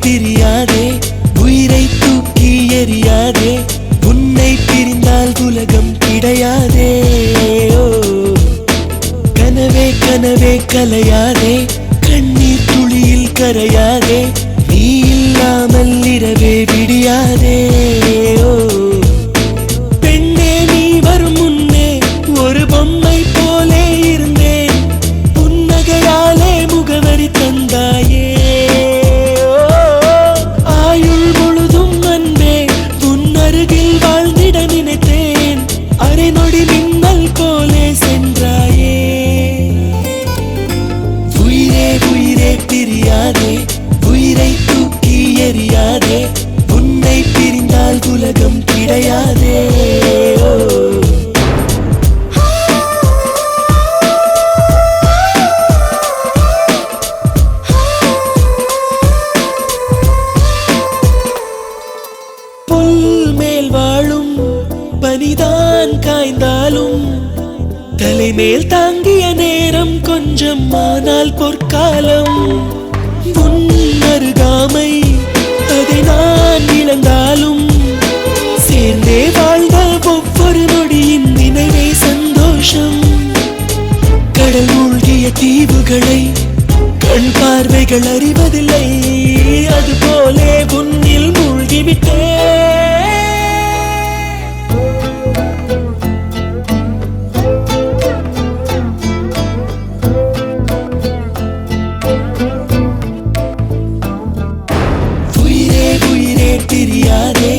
பிரியாதே உயிரை தூக்கி எறியாதே உன்னை பிரிந்தால் உலகம் கிடையாதே கனவே கனவே கலையாதே கண்ணீர் துளியில் கரையாதே நீ இல்லாமல் இரவே விடியாதே பெண்ணே நீ வரும் முன்னே ஒரு பொம்மை போலே இருந்தேன் புன்னகையாலே முகவரி தந்தாயே ஆயுள் முழுதும் அன்பே உன் அருகில் வாழ்ந்திட நினைத்தேன் அரை நொடி மின்னல் போலே சென்றாயே உயிரே உயிரே பிரியாதே உயிரை தூக்கி எறியாதே உன்னை பிரிந்தால் உலகம் கிடையாதே புல் மேல் வாழும் பனிதான் காய்ந்தாலும் தலைமேல் தாங்கிய நேரம் கொஞ்சம் ஆனால் பொற்காலம் உன் அருகாமை அதை நான் இழந்தாலும் சேர்ந்தே வாழ்ந்த ஒவ்வொரு நொடியின் நினைவே சந்தோஷம் கடல் மூழ்கிய தீவுகளை கண் பார்வைகள் அறிவதில்லை அதுபோலே உன்னில் மூழ்கிவிட்டே பிரியாதே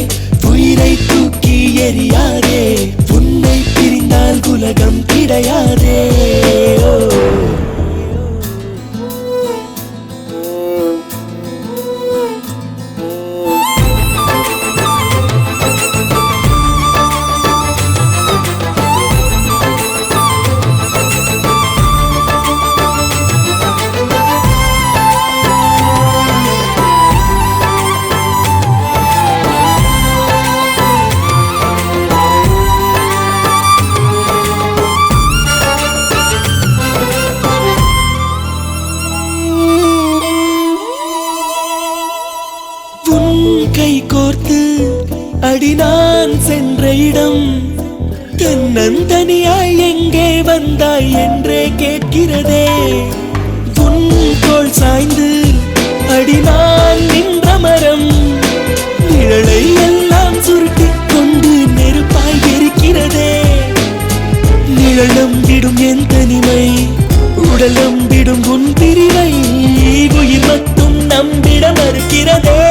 உயிரை தூக்கி எறியாதே உன்னை பிரிந்தால் உலகம் கிடையாதே கை கோர்த்து அடி நான் சென்ற இடம் தன்னந்தனியாய் எங்கே வந்தாய் என்றே கேட்கிறதே உன் தோள் சாய்ந்து அடி நான் நின்ற மரம் நிழலை எல்லாம் சுருட்டிக் கொண்டு நெருப்பாய் எரிக்கிறதே நிழலம் விடும் என் தனிமை உடலம் விடும் உன் பிரிவை உயிர் மட்டும் நம்பிட மறுக்கிறதே